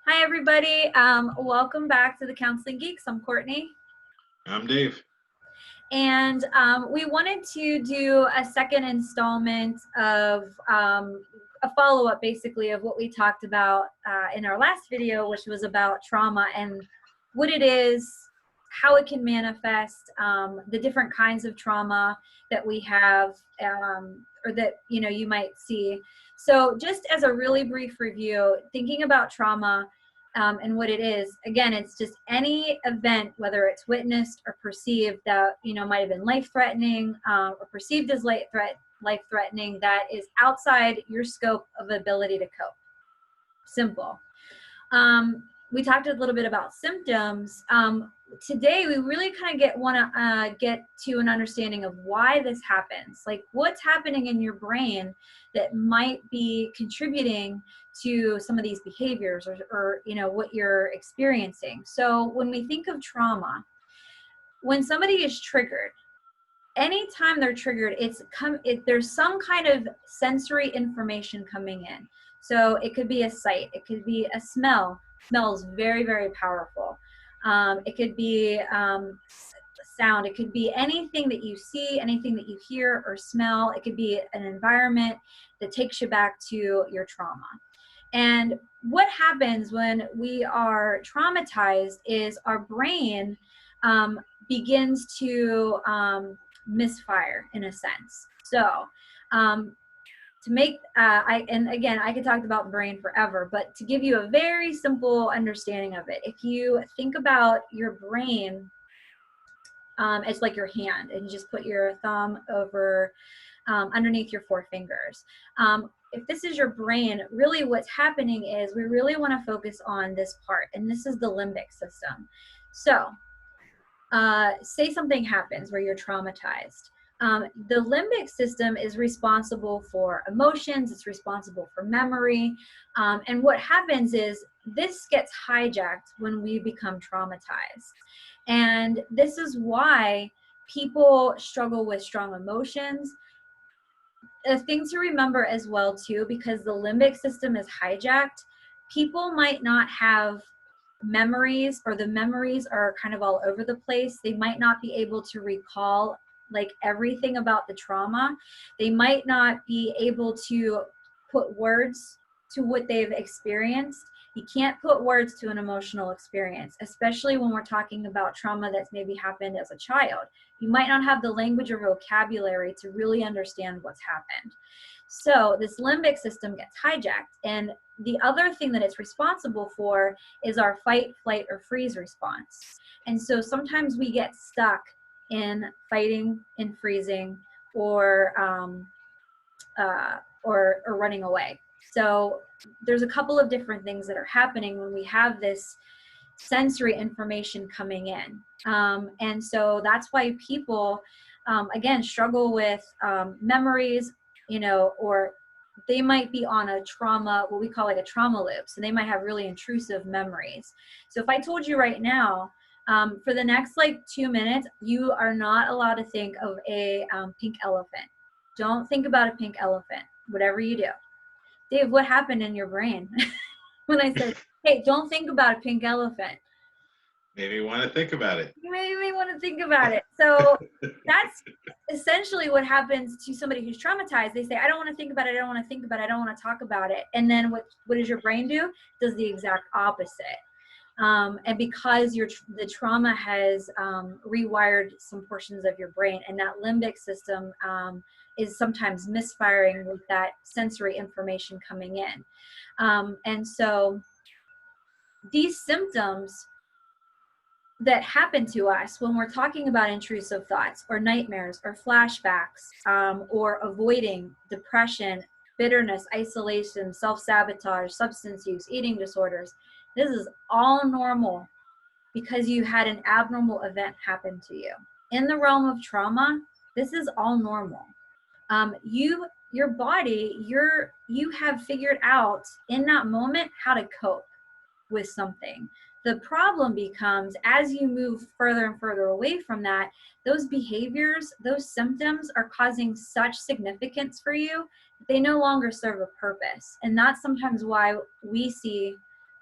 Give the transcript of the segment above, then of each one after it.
Hi, everybody. Welcome back to the Counseling Geeks. I'm Courtney. I'm Dave. And we wanted to do a second installment of a follow-up, basically, of what we talked about in our last video, which was about trauma and what it is, how it can manifest, the different kinds of trauma that we have, or that you might see. So just as a really brief review, thinking about trauma, and what it is, again, it's just any event, whether it's witnessed or perceived, that might have been life-threatening, or perceived as life-threatening, that is outside your scope of ability to cope. Simple. We talked a little bit about symptoms. Today we really kind of want to get to an understanding of why this happens, like what's happening in your brain that might be contributing to some of these behaviors, or what you're experiencing. So when we think of trauma, when somebody is triggered, anytime they're triggered, there's some kind of sensory information coming in. So it could be a sight, it could be a smell. Smell is very, very powerful. It could be sound. It could be anything that you see, anything that you hear or smell. It could be an environment that takes you back to your trauma. And what happens when we are traumatized is our brain begins to misfire, in a sense. So to make and again, I could talk about brain forever, but to give you a very simple understanding of it, if you think about your brain, it's like your hand, and you just put your thumb over underneath your four fingers. If this is your brain, really what's happening is we really want to focus on this part, and this is the limbic system. So say something happens where you're traumatized. The limbic system is responsible for emotions, it's responsible for memory, and what happens is this gets hijacked when we become traumatized. And this is why people struggle with strong emotions. A thing to remember as well too, because the limbic system is hijacked, people might not have memories, or the memories are kind of all over the place. They might not be able to recall like everything about the trauma. They might not be able to put words to what they've experienced. You can't put words to an emotional experience, especially when we're talking about trauma that's maybe happened as a child. You might not have the language or vocabulary to really understand what's happened. So this limbic system gets hijacked, and the other thing that it's responsible for is our fight, flight, or freeze response. And so sometimes we get stuck in fighting and freezing, or running away. So there's a couple of different things that are happening when we have this sensory information coming in. And so that's why people, again, struggle with memories, or they might be on a trauma, what we call like a trauma loop. So they might have really intrusive memories. So if I told you right now, for the next like 2 minutes, you are not allowed to think of a pink elephant. Don't think about a pink elephant, whatever you do. Dave, what happened in your brain when I said, hey, don't think about a pink elephant? Maybe you want to think about it. You may want to think about it. So that's essentially what happens to somebody who's traumatized. They say, I don't want to think about it. I don't want to think about it. I don't want to talk about it. And then what does your brain do? It does the exact opposite. And because the trauma has rewired some portions of your brain, and that limbic system is sometimes misfiring with that sensory information coming in. And so these symptoms that happen to us when we're talking about intrusive thoughts or nightmares or flashbacks, or avoiding, depression, bitterness, isolation, self-sabotage, substance use, eating disorders, this is all normal because you had an abnormal event happen to you. In the realm of trauma, this is all normal. Your body, you have figured out in that moment how to cope with something. The problem becomes as you move further and further away from that, those behaviors, those symptoms are causing such significance for you, they no longer serve a purpose. And that's sometimes why we see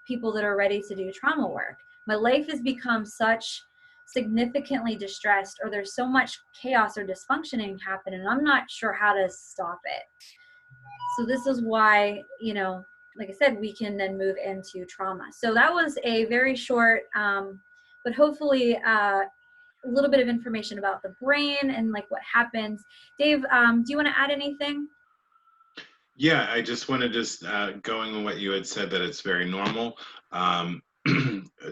people that are ready to do trauma work. My life has become such significantly distressed, or there's so much chaos or dysfunctioning happening, and I'm not sure how to stop it. So this is why, you know, like I said, we can then move into trauma. So that was a very short, but hopefully a little bit of information about the brain and like what happens. Dave, do you want to add anything? Yeah, I just wanted to, going on what you had said, that it's very normal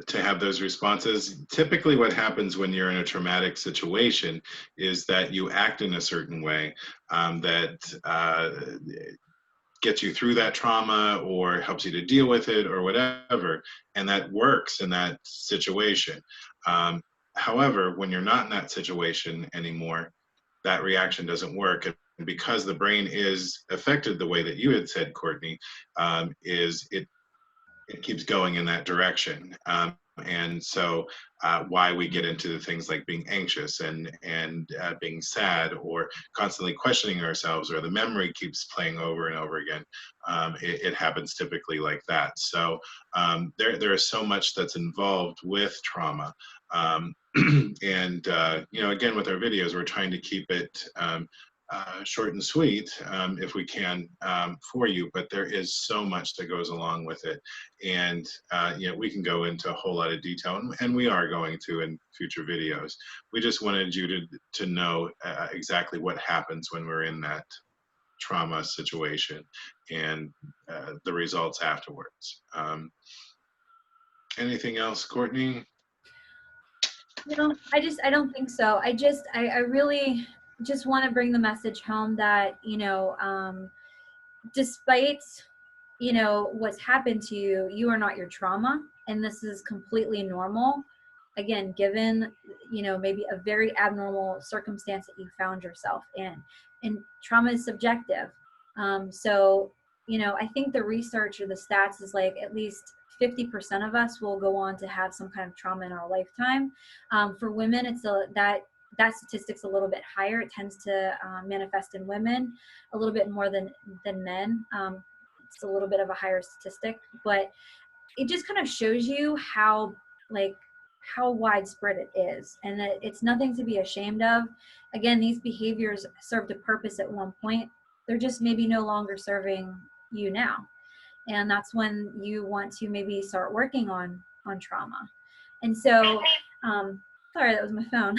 to have those responses. Typically what happens when you're in a traumatic situation is that you act in a certain way that gets you through that trauma or helps you to deal with it or whatever, and that works in that situation. However, when you're not in that situation anymore, that reaction doesn't work. And because the brain is affected the way that you had said, Courtney, is it keeps going in that direction. And so why we get into the things like being anxious and being sad or constantly questioning ourselves, or the memory keeps playing over and over again. It happens typically like that. So there is so much that's involved with trauma. And you know, again, with our videos, we're trying to keep it short and sweet if we can for you, but there is so much that goes along with it. And you know, we can go into a whole lot of detail, and we are going to in future videos. We just wanted you to know exactly what happens when we're in that trauma situation and the results afterwards. Anything else, Courtney? No, I don't think so. I really just want to bring the message home that, you know, despite, you know, what's happened to you, you are not your trauma, and this is completely normal. Again, given, you know, maybe a very abnormal circumstance that you found yourself in, and trauma is subjective. So, you know, I think the research or the stats is like at least 50% of us will go on to have some kind of trauma in our lifetime. For women, it's that statistic's a little bit higher. It tends to manifest in women a little bit more than men. It's a little bit of a higher statistic, but it just kind of shows you how, like, how widespread it is, and that it's nothing to be ashamed of. Again, these behaviors served a purpose at one point. They're just maybe no longer serving you now, and that's when you want to maybe start working on trauma. And so sorry, that was my phone.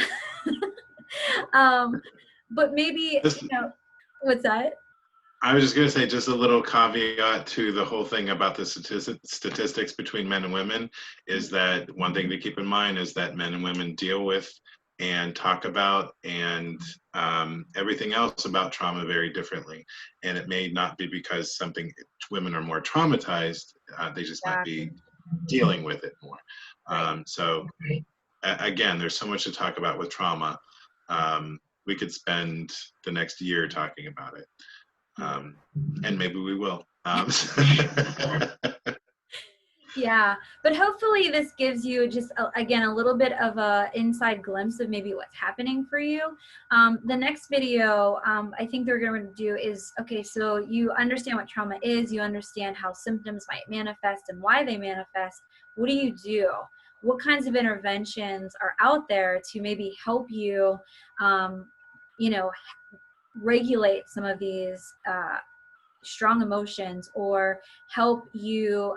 But maybe, you know, what's that? I was just going to say, just a little caveat to the whole thing about the statistics between men and women is that one thing to keep in mind is that men and women deal with and talk about and everything else about trauma very differently. And it may not be because women are more traumatized, they just might be dealing with it more. So again, there's so much to talk about with trauma. We could spend the next year talking about it. And maybe we will. Yeah, but hopefully this gives you just, again, a little bit of a inside glimpse of maybe what's happening for you. The next video I think they're going to do is, okay, so you understand what trauma is, you understand how symptoms might manifest and why they manifest. What do you do? What kinds of interventions are out there to maybe help you, you know, regulate some of these strong emotions, or help you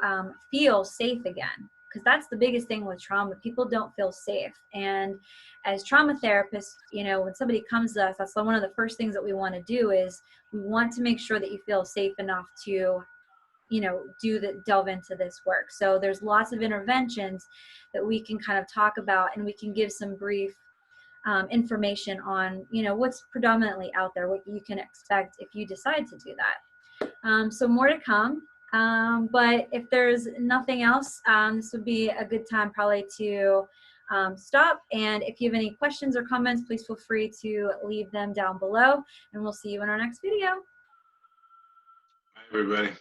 feel safe again? Because that's the biggest thing with trauma. People don't feel safe. And as trauma therapists, you know, when somebody comes to us, that's one of the first things that we want to do is we want to make sure that you feel safe enough to, you know, delve into this work. So there's lots of interventions that we can kind of talk about, and we can give some brief information on, you know, what's predominantly out there, what you can expect if you decide to do that. So more to come. But if there's nothing else, this would be a good time probably to stop. And if you have any questions or comments, please feel free to leave them down below, and we'll see you in our next video. Bye, everybody.